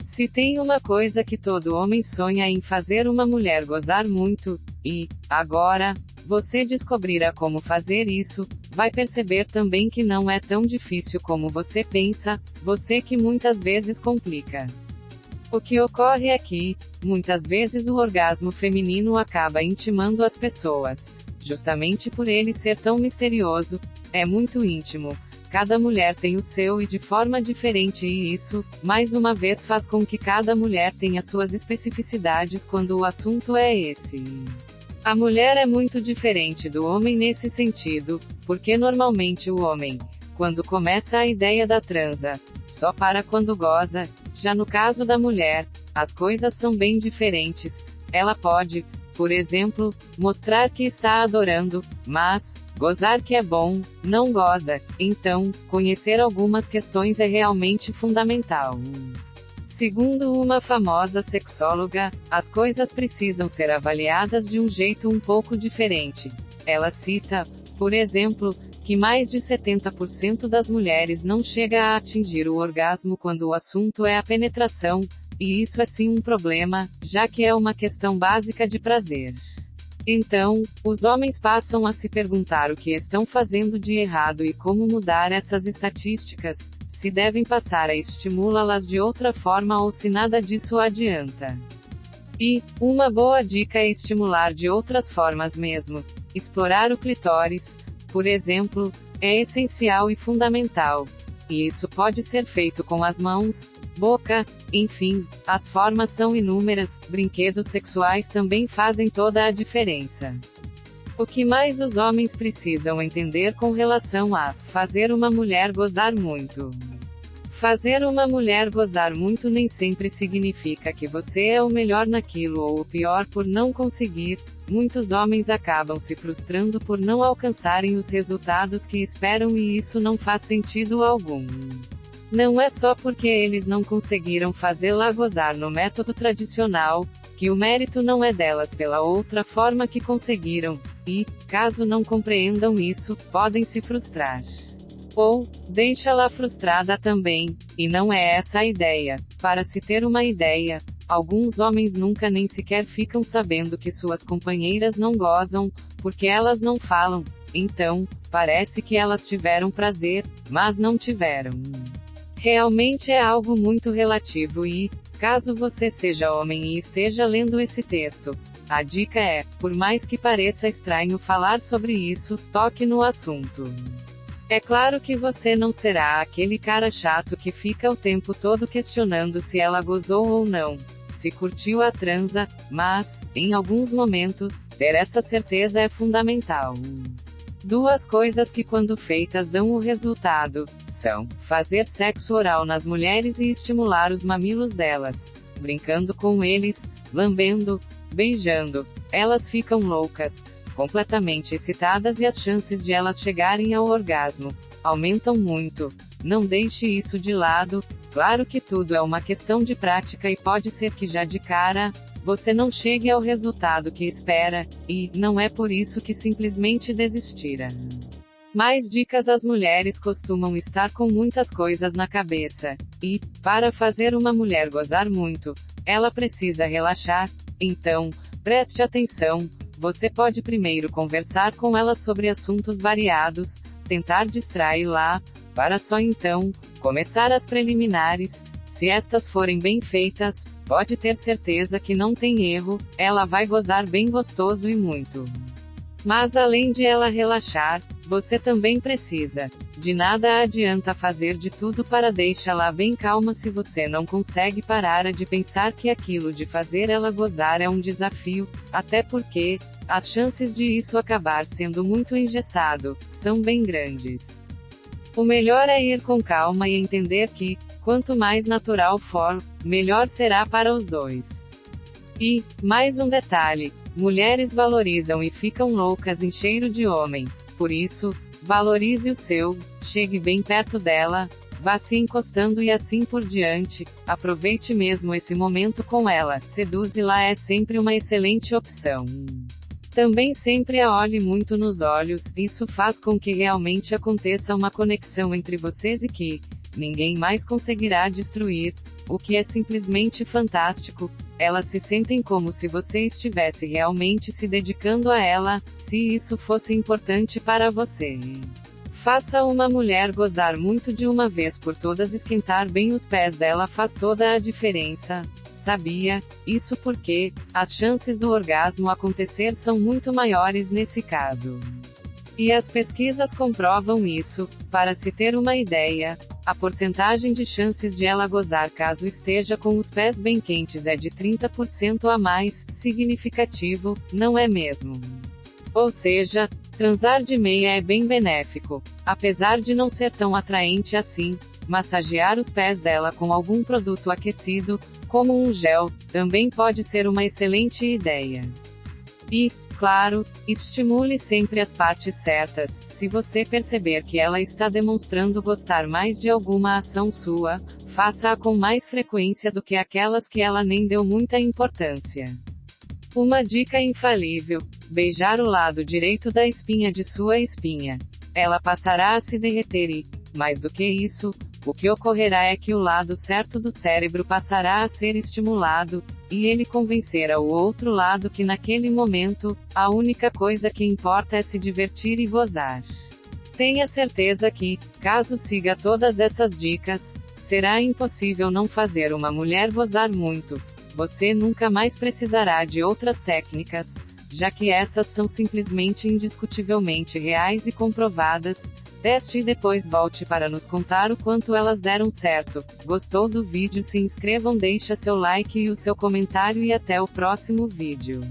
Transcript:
Se tem uma coisa que todo homem sonha em fazer uma mulher gozar muito, e, agora, você descobrirá como fazer isso, vai perceber também que não é tão difícil como você pensa, você que muitas vezes complica. O que ocorre é que, muitas vezes o orgasmo feminino acaba intimando as pessoas, justamente por ele ser tão misterioso, é muito íntimo. Cada mulher tem o seu e de forma diferente e isso, mais uma vez faz com que cada mulher tenha suas especificidades quando o assunto é esse. A mulher é muito diferente do homem nesse sentido, porque normalmente o homem, quando começa a ideia da transa, só para quando goza, já no caso da mulher, as coisas são bem diferentes, ela pode, por exemplo, mostrar que está adorando, mas, gozar que é bom, não goza, então, conhecer algumas questões é realmente fundamental. Segundo uma famosa sexóloga, as coisas precisam ser avaliadas de um jeito um pouco diferente. Ela cita, por exemplo, que mais de 70% das mulheres não chega a atingir o orgasmo quando o assunto é a penetração, e isso é sim um problema, já que é uma questão básica de prazer. Então, os homens passam a se perguntar o que estão fazendo de errado e como mudar essas estatísticas, se devem passar a estimulá-las de outra forma ou se nada disso adianta. E, uma boa dica é estimular de outras formas mesmo. Explorar o clitóris, por exemplo, é essencial e fundamental. E isso pode ser feito com as mãos, boca, enfim, as formas são inúmeras, brinquedos sexuais também fazem toda a diferença. O que mais os homens precisam entender com relação a fazer uma mulher gozar muito? Fazer uma mulher gozar muito nem sempre significa que você é o melhor naquilo ou o pior por não conseguir. Muitos homens acabam se frustrando por não alcançarem os resultados que esperam e isso não faz sentido algum. Não é só porque eles não conseguiram fazê-la gozar no método tradicional, que o mérito não é delas pela outra forma que conseguiram, e, caso não compreendam isso, podem se frustrar. Ou, deixa-la frustrada também, e não é essa a ideia. Para se ter uma ideia, alguns homens nunca nem sequer ficam sabendo que suas companheiras não gozam, porque elas não falam, então, parece que elas tiveram prazer, mas não tiveram. Realmente é algo muito relativo e, caso você seja homem e esteja lendo esse texto, a dica é, por mais que pareça estranho falar sobre isso, toque no assunto. É claro que você não será aquele cara chato que fica o tempo todo questionando se ela gozou ou não, se curtiu a transa, mas, em alguns momentos, ter essa certeza é fundamental. Duas coisas que quando feitas dão o resultado, são, fazer sexo oral nas mulheres e estimular os mamilos delas, brincando com eles, lambendo, beijando, elas ficam loucas, completamente excitadas e as chances de elas chegarem ao orgasmo, aumentam muito. Não deixe isso de lado, claro que tudo é uma questão de prática e pode ser que já de cara, você não chegue ao resultado que espera, e, não é por isso que simplesmente desistira. Mais dicas: as mulheres costumam estar com muitas coisas na cabeça, e, para fazer uma mulher gozar muito, ela precisa relaxar, então, preste atenção, você pode primeiro conversar com ela sobre assuntos variados, tentar distraí-la, para só então, começar as preliminares. Se estas forem bem feitas, pode ter certeza que não tem erro, ela vai gozar bem gostoso e muito. Mas além de ela relaxar, você também precisa. De nada adianta fazer de tudo para deixá-la bem calma se você não consegue parar de pensar que aquilo de fazer ela gozar é um desafio, até porque, as chances de isso acabar sendo muito engessado, são bem grandes. O melhor é ir com calma e entender que, quanto mais natural for, melhor será para os dois. E, mais um detalhe, mulheres valorizam e ficam loucas em cheiro de homem, por isso, valorize o seu, chegue bem perto dela, vá se encostando e assim por diante, aproveite mesmo esse momento com ela, seduze-la é sempre uma excelente opção. Também sempre a olhe muito nos olhos, isso faz com que realmente aconteça uma conexão entre vocês e que, ninguém mais conseguirá destruir, o que é simplesmente fantástico. Elas se sentem como se você estivesse realmente se dedicando a ela, se isso fosse importante para você. Faça uma mulher gozar muito de uma vez por todas. Esquentar bem os pés dela faz toda a diferença. Sabia? Isso porque as chances do orgasmo acontecer são muito maiores nesse caso. E as pesquisas comprovam isso. Para se ter uma ideia, a porcentagem de chances de ela gozar caso esteja com os pés bem quentes é de 30% a mais. Significativo, não é mesmo? Ou seja, transar de meia é bem benéfico. Apesar de não ser tão atraente assim, massagear os pés dela com algum produto aquecido, como um gel, também pode ser uma excelente ideia. E, claro, estimule sempre as partes certas. Se você perceber que ela está demonstrando gostar mais de alguma ação sua, faça-a com mais frequência do que aquelas que ela nem deu muita importância. Uma dica infalível: beijar o lado direito da espinha de sua espinha. Ela passará a se derreter e, mais do que isso, o que ocorrerá é que o lado certo do cérebro passará a ser estimulado, e ele convencerá o outro lado que naquele momento, a única coisa que importa é se divertir e gozar. Tenha certeza que, caso siga todas essas dicas, será impossível não fazer uma mulher gozar muito. Você nunca mais precisará de outras técnicas, já que essas são simplesmente indiscutivelmente reais e comprovadas. Teste e depois volte para nos contar o quanto elas deram certo. Gostou do vídeo? Se inscrevam, deixa seu like e o seu comentário e até o próximo vídeo.